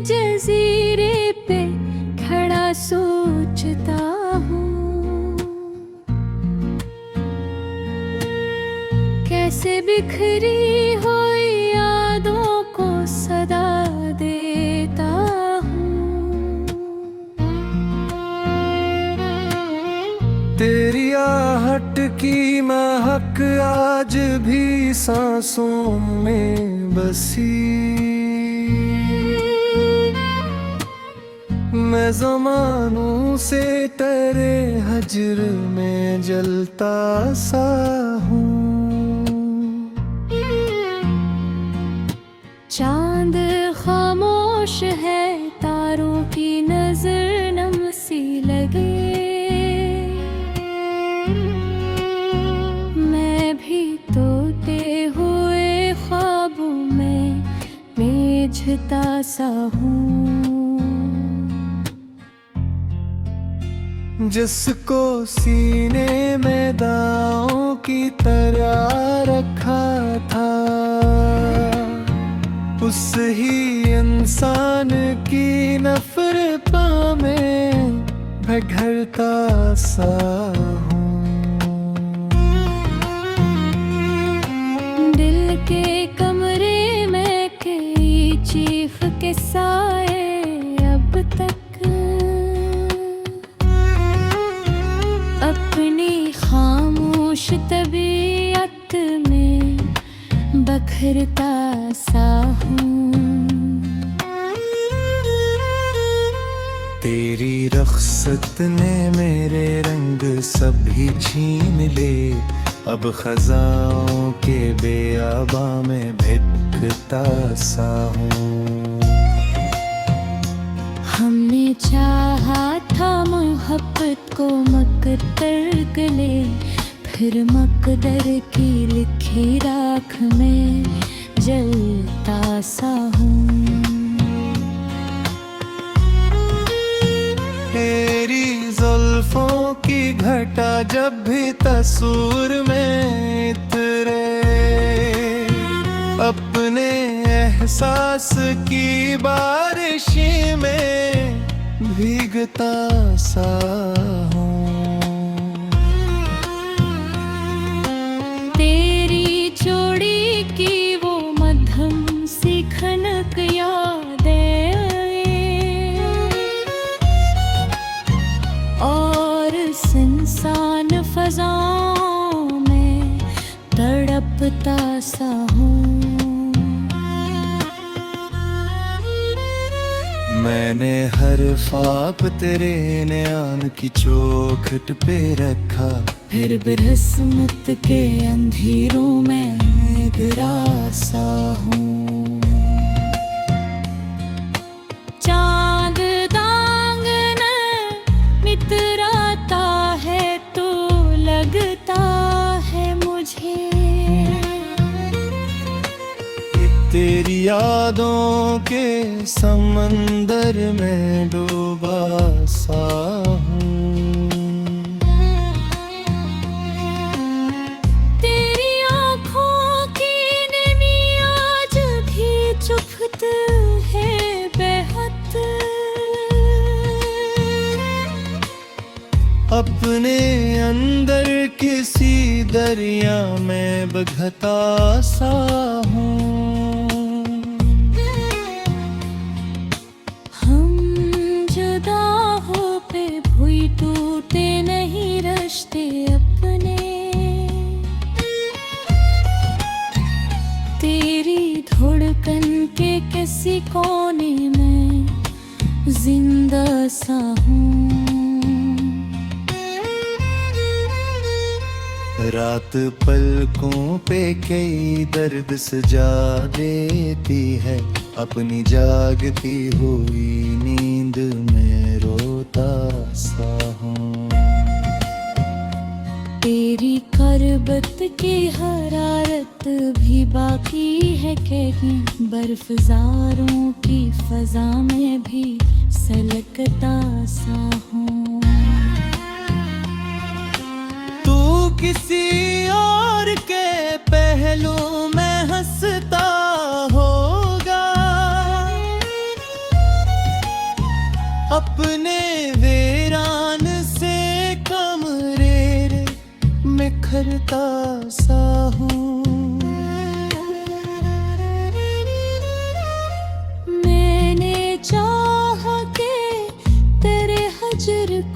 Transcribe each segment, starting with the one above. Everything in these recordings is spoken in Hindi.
जजीरे पे खड़ा सोचता हूँ, कैसे बिखरी हुई यादों को सदा देता हूँ। तेरी आहट की महक आज भी सांसों में बसी, मैं ज़मानों से तेरे हजर में जलता सा हूँ। चांद खामोश है, तारों की नजर नम सी लगे, मैं भी टूटे हुए ख्वाबों में मेझता सा हूँ। जिसको सीने में दांव की तरह रखा था, उस ही इंसान की नफरतों में मैं घरता सा हूँ। दिल के कमरे में कई चीख के साए अब तक अपनी खामोश तबीयत में बखरता सा हूँ। तेरी रख्सत ने मेरे रंग सभी छीन ले, अब खजाओं के बेआबा में भिटकता सा हूँ। हमने चाहा था मोहब्बत को मकद्दर गले, फिर मकदर की लिखी राख में जलता सा हूँ। तेरी जुल्फों की घटा जब भी तस्वीर में इतरे, अपने एहसास की बारिश में भीगता सा हूँ। तेरी चोड़ी की वो मध्यम सी खनक यादें आए, और सुनसान फज़ाओं में तड़पता सा हूँ। मैंने हर ख्वाब तेरे नयान की चौखट पे रखा, फिर बिरहस्मत के अंधेरों में गिरा सा हूँ। चांद दांगन मितराता है तो लगता है मुझे, तेरी यादों के समंदर में डूबा सा हूँ। तेरी आँखों की नमी आज भी चुभत है बेहद, अपने अंदर किसी दरिया में बहता सा हूँ। टूटे नहीं रिश्ते अपने, तेरी धड़कन के किसी कोने में जिंदा सा हूँ। रात पलकों पे कई दर्द सजा देती है, अपनी जागती हुई नींद में रोता सा हूँ। तेरी करबत की हरारत भी बाकी है कहीं, बर्फज़ारों की फजा में भी सलकता सा हूँ। तू किसी और के पहलू में हंसता होगा,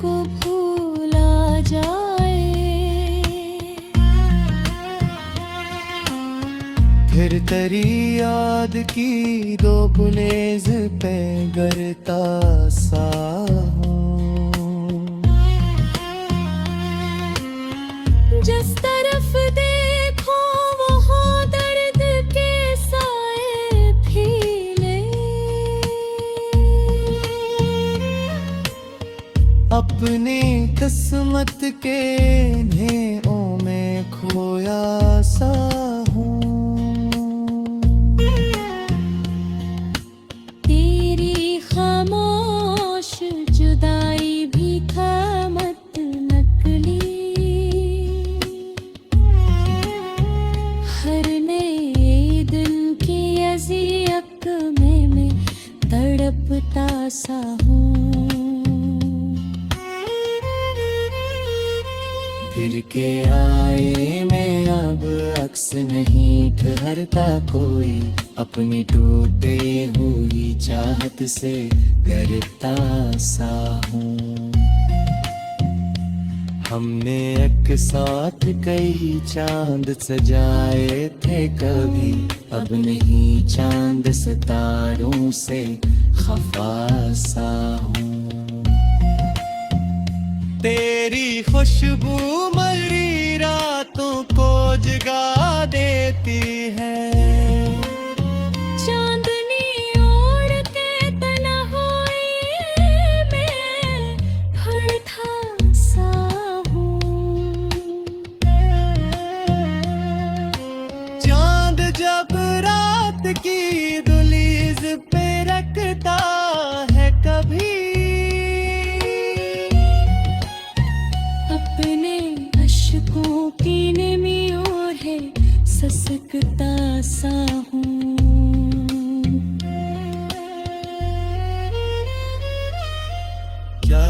को भूला जाए। फिर तेरी याद की दो गुलेज पे गरता सा हूँ। जिस तरफ देखो वहाँ दर्द के साए फीले। अपनी किस्मत के नेओं में खोया सा हूँ। तेरी खामोश जुदाई भी खामत नकली। हर नए दिन की अज़ियत में मैं तड़पता सा हूँ। फिर के आए मैं अब अक्स नहीं ठहरता कोई। अपनी टूटे हुई चाहत से डरता सा हूँ। हमने एक साथ कई चांद सजाए थे कभी। अब नहीं चांद सितारों से खफा सा हूँ। तेरी खुशबू मरी रातों को जगा देती है। चांदनी ओढ़ के तन्हाई में भड़था सा हूँ। चांद जब रात की दुलीज पे रखता है कभी। अपने अश्कों की नमी ओढ़े ससकता सा हूँ। क्या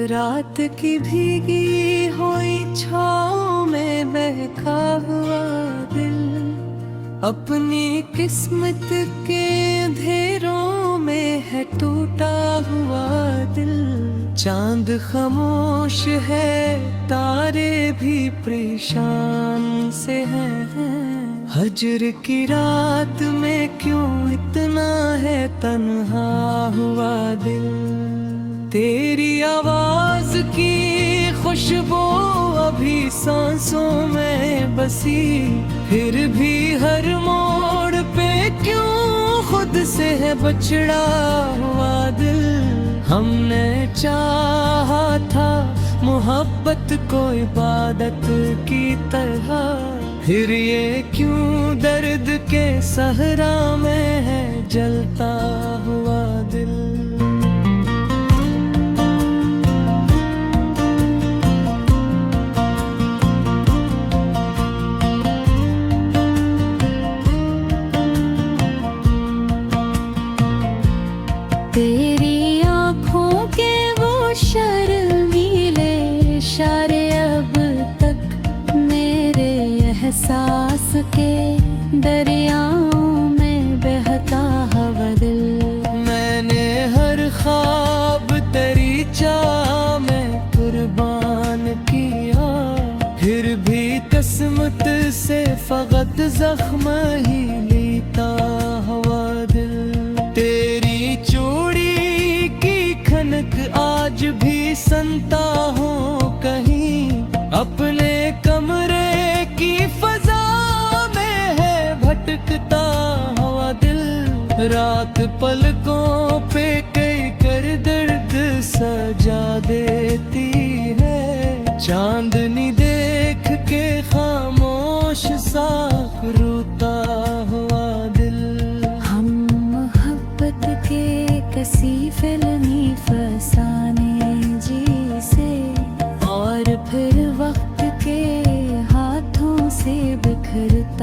रात की भीगी हुई छाँव में बहका हुआ दिल। अपनी किस्मत के अंधेरों में है टूटा हुआ दिल। चांद खामोश है तारे भी परेशान से हैं। हजर की रात में क्यों इतना है तन्हा हुआ दिल। तेरी आवाज की खुशबू अभी सांसों में बसी। फिर भी हर मोड़ पे क्यों खुद से है बछड़ा हुआ दिल। हमने चाहा था मोहब्बत को इबादत की तरह। फिर ये क्यों दर्द के सहरा में है जलता हुआ दिल। तेरी आँखों के वो शर्मीले इशारे अब तक मेरे एहसास के दरियाओं में बहता हवा दिल। मैंने हर ख्वाब तेरी चाह में कुर्बान किया। फिर भी किस्मत से फकत जख्म ही लेता हुआ दिल। तेरी चूड़ी की खनक आज भी सुनता हूँ कहीं। अपने कमरे की फजा में है भटकता हुआ दिल। रात पलकों पे कई कर दर्द सजा देती है। चांदनी देख के खामोश सा रोता हुआ दिल। हम मोहब्बत के कसी फिल्मी फसाने जी से और फिर वक्त के हाथों से बिखरता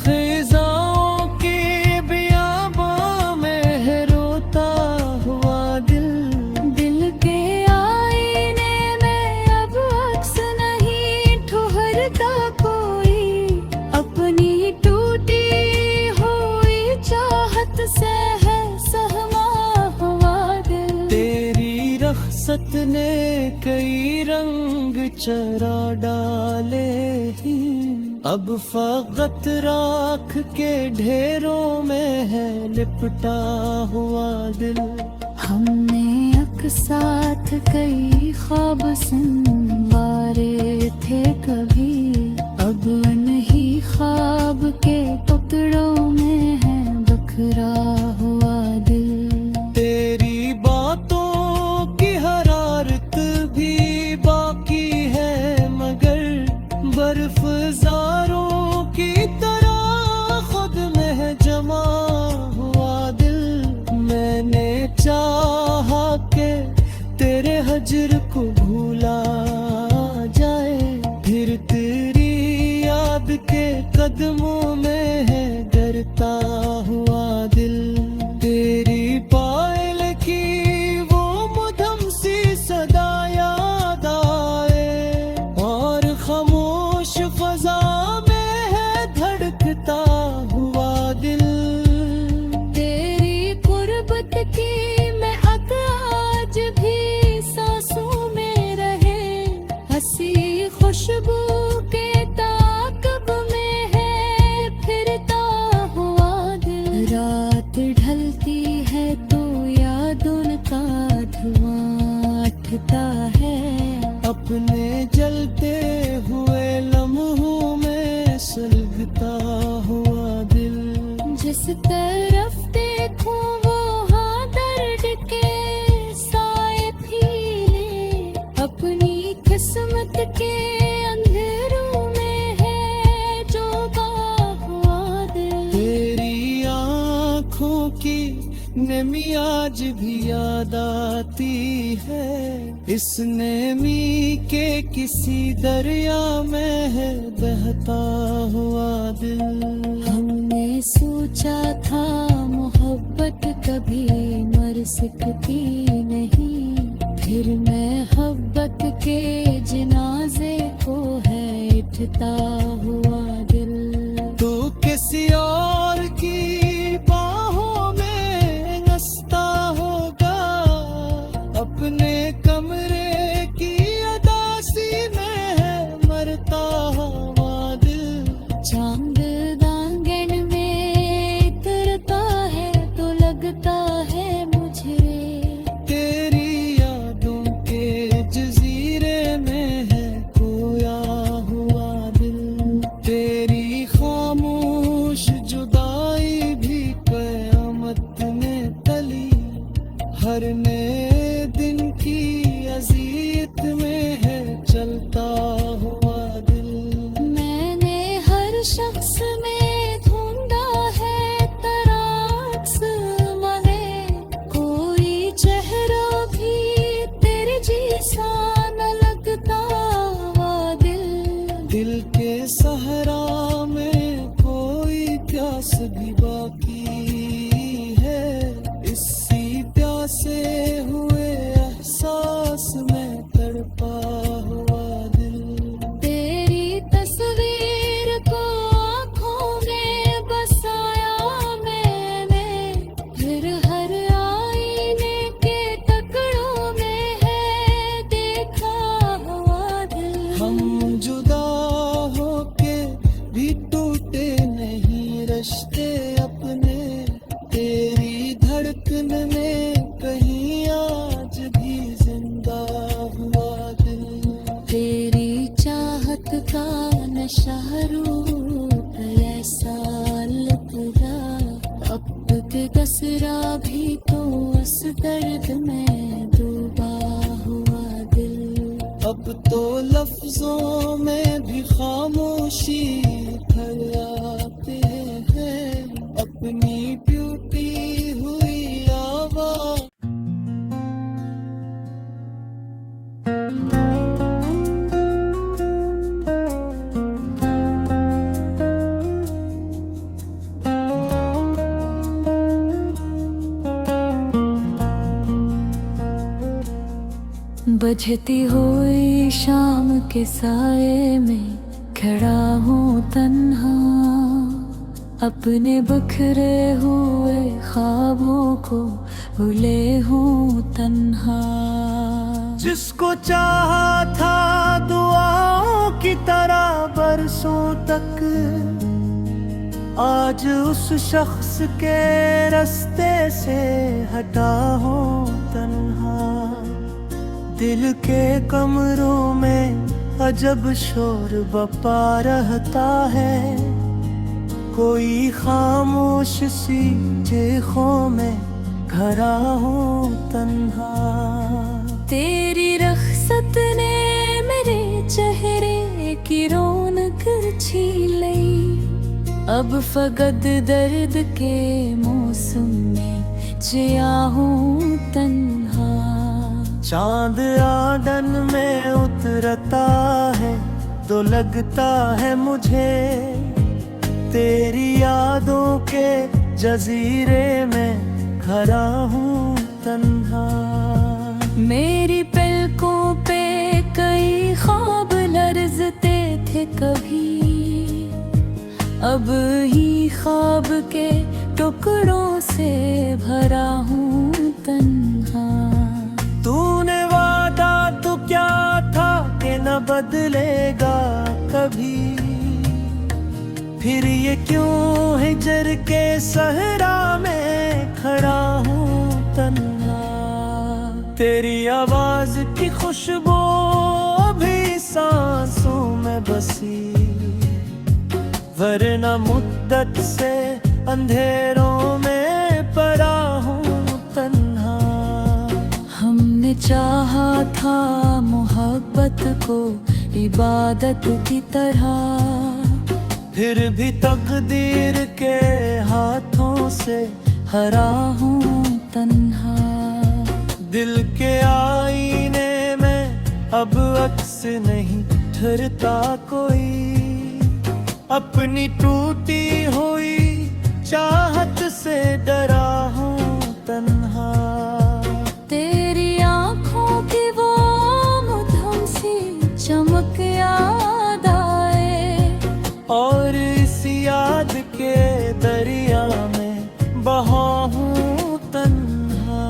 खिजाओं के बियाबां में है रोता हुआ दिल। दिल के आईने में अब अक्स नहीं ठुहरता कोई, अपनी टूटी हुई चाहत से है सहमा हुआ दिल। तेरी रखसत ने कई रंग चरा डाले ही, अब फकत राख के ढेरों में है लिपटा हुआ दिल। हमने अकसाथ कई ख्वाब संवारे थे कभी, अब उन्हीं ख्वाब के टुकड़ों में है बखरा हुआ दिल। तेरी बातों की हरारत भी बाकी है, मगर बर्फज़ारों की तरह खुद में है जमा हुआ दिल। मैंने चाहा के तेरे हजर को भूला जाए, फिर तेरी याद के कदमों में है डरता हुआ दिल। तेरी पायल की वो मधुम सी सदा याद आए, और खामोश फजा में है धड़कता हुआ दिल। तेरी कुर्बत की महक आज भी सांसों में रहे, हंसी खुशबू के ताकब में है फिरता हुआ दिल। रात ढलती है तो याद उनका धुआं उठता है, अपने जलते हुए लम्हों में सुलगता हुआ दिल। जिस तरफ देखूं वहाँ दर्द के साए फीले, अपनी किस्मत के अंधेरों में है जो हुआ दिल। तेरी आँखों की नमी आज भी याद आती है, इस नेमी के किसी दरिया में है बहता हुआ दिल। हमने सोचा था मोहब्बत कभी मर सकती नहीं, फिर मोहब्बत के जनाजे को है उठता हुआ दिल। तू किसी और की बाहों में नसता होगा, अपने कमरे की अदासी में है मरता हुआ दिल। चांद दांगन में उतरता है तो लगता है मुझे, तेरी यादों के जजीरे में है खोया हुआ दिल। तेरी खामोश जुदाई भी कयामत में तली, हर नए दिन की अजीत में है चलता हुआ दिल। मैंने हर शख्स में ढूंढा है तरास मगे, कोई चेहरा भी तेरे जैसा न लगता हुआ दिल। दिल के सहरा में कोई प्यास भी बाकी है, इसी प्यासे हुए एहसास में तड़पा हुआ दिल। तेरी तस्वीर को आँखों में बसाया मैंने, फिर हर आईने के टुकड़ों में है देखा हुआ दिल। हम जुदा होके भी टूटे नहीं रिश्ते अपने, तेरी धड़कन में कहीं आज भी जिंदा हुआ दिल। तेरी चाहत का नशा रूप ऐसा लगा, अब के कसरा भी तो उस दर्द में डूबा हुआ दिल। अब तो लफ्जों में भी खामोशी भर आते हैं, अपनी टूटी हुई आवाज़। बजती हुई शाम के साए में खड़ा हूँ तन्हा, अपने बिखरे हुए ख्वाबों को भूले हूँ तन्हा। जिसको चाहा था दुआओं की तरह बरसों तक, आज उस शख्स के रास्ते से हटा हूँ तन्हा। दिल के कमरों में अजब शोर बपा रहता है, कोई खामोश सी चीखों में खड़ा हूँ तन्हा। तेरी रख्सत ने मेरे चेहरे की रौनक छीन ली, अब फकत दर्द के मौसम में जिया हूँ तन्हा। चांद आंगन में उतरता है तो लगता है मुझे, तेरी यादों के जजीरे में खड़ा हूँ तन्हा। मेरी पलकों पे कई ख्वाब लरजते थे कभी, अब ही ख्वाब के टुकड़ों से भरा हूँ तन्हा। तूने वादा तो क्या था कि न बदलेगा कभी, फिर ये क्यों हिजर के सहरा में खड़ा हूँ तन्हा। तेरी आवाज की खुशबू भी सांसों में बसी, वरना मुद्दत से अंधेरों में पड़ा हूँ तन्हा। हमने चाहा था मोहब्बत को इबादत की तरह, फिर भी तकदीर के हाथों से हरा हूँ तन्हा। दिल के आईने में अब अक्स नहीं ठहरता कोई, अपनी टूटी हुई चाहत से डरा हूँ तन्हा। तेरी आँखों की वो मधुम सी चमक याद आए, और इस याद के दरिया में बहा हूँ तन्हा।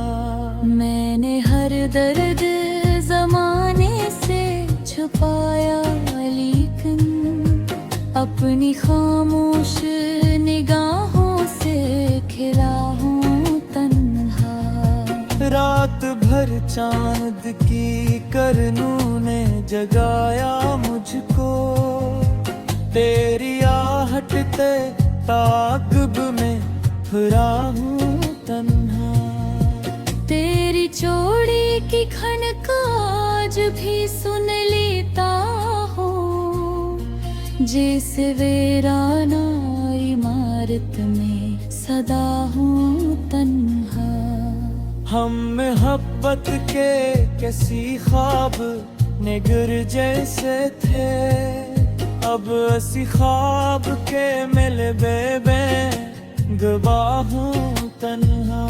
मैंने हर दर्द जमाने से छुपाया, लेकिन अपनी खामोश निगाहों से खिला हूँ तन्हा। रात भर चांद की करनू ने जगाया मुझको, तेरी आहट ते ताक़ब में फिरा हूँ तन्हा। तेरी चोड़ी की खनका आज भी सुन लेता हूँ, जैसे वीराना इमारत में सदा हूँ तन्हा। हम मोहब्बत के किसी ख्वाब निगर जैसे थे, अब असी ख्वाब के मिलबे में गवाह हूँ तन्हा।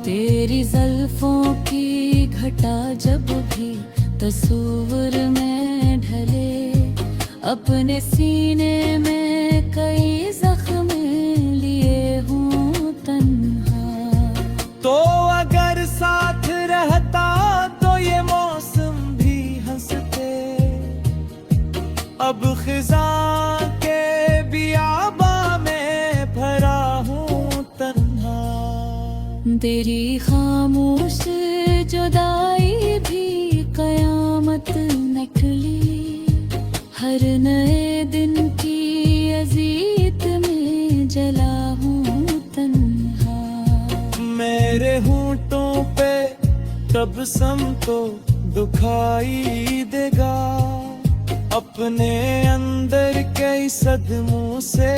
तेरी ज़ुल्फ़ों की घटा जब भी तस्वीर में ढले, अपने सीने में कई जख्म लिए हूँ तन्हा। तो अगर साथ रहता तो ये मौसम भी हंसते, अब खिज़ां के बियाबा में भरा हूँ तन्हा। तेरी खामोश जुदाई भी कयामत निकली, हर नए दिन की अज़ीत में जला हूँ तन्हा। मेरे होंठों पे तबस्सुम तो दुखाई देगा, अपने अंदर कई सदमों से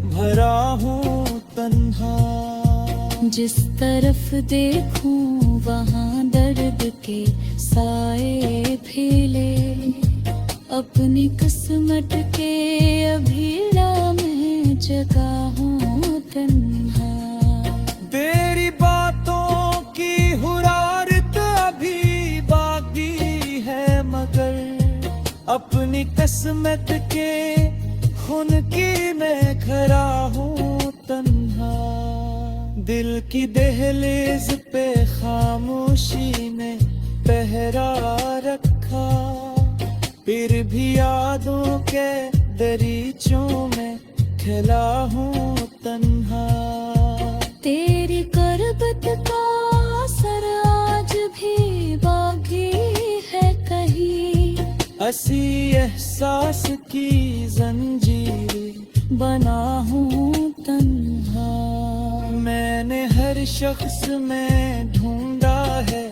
भरा हूँ तन्हा। जिस तरफ देखूं वहाँ दर्द के साए फैले, अपनी किस्मत के अभीड़ा में जगा हूँ तन्हा। तेरी बातों की हुरारत अभी अपनी किस्मत के खून की मैं खरा हूँ तन्हा। दिल की दहलीज पे खामोशी ने पहरा रखा, फिर भी यादों के दरीचों में खिला हूँ तन्हा। तेरी करबत का असर आज भी बाकी है कहीं, असी एहसास की जंजीरें बना हूँ तन्हा। मैंने हर शख्स में ढूंढा है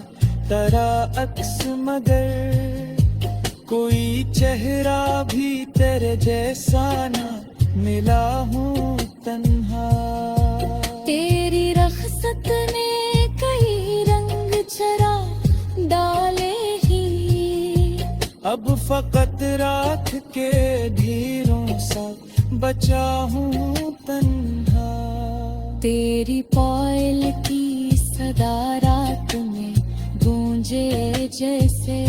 तेरा अक्स, मगर कोई चेहरा भी तेरे जैसा ना मिला हूँ तन्हा। तेरी रखसत ने कई रंग चरा डाले ही, अब फकत रात के ढेरों सा बचा हूँ तन्हा। तेरी पायल की सदा रात में गूंजे जैसे,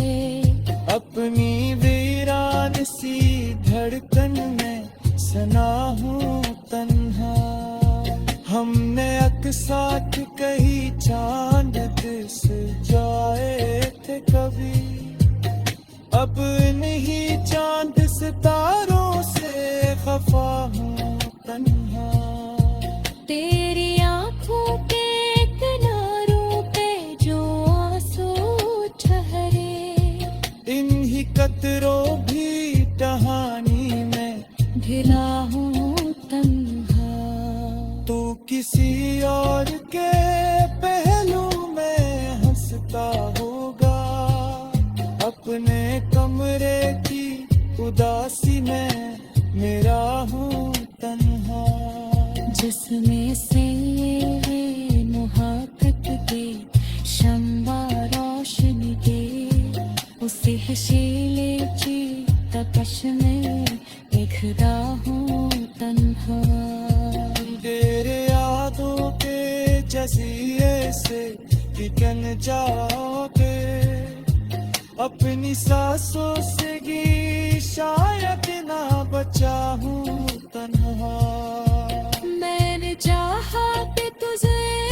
अपनी वीरान सी धड़कन में सना हूँ तन्हा। हमने अकसाट कही चांद दिस जाए थे कभी, अब नहीं चांद सितारों से खफा हूँ तन्हा। तेरी आंखों के किनारों पे जो आंसू ठहरे, इन्हीं कतरों भी कहानी में ढिला हूँ तन्हा। तू किसी और के पहलू में हंसता होगा, अपने कमरे की उदासी में मेरा हूँ तन्हा। जिसमें से मुहाकत के शम्बा रोशनी दे, उसे हशीले की तपश में दिखदा हूँ तन्हा। तेरे यादों के जज़ीरे से बिकन जाके, अपनी सांसों से गी शायद ना बचा हूँ तन्हा। मैंने चाहा कि तुझे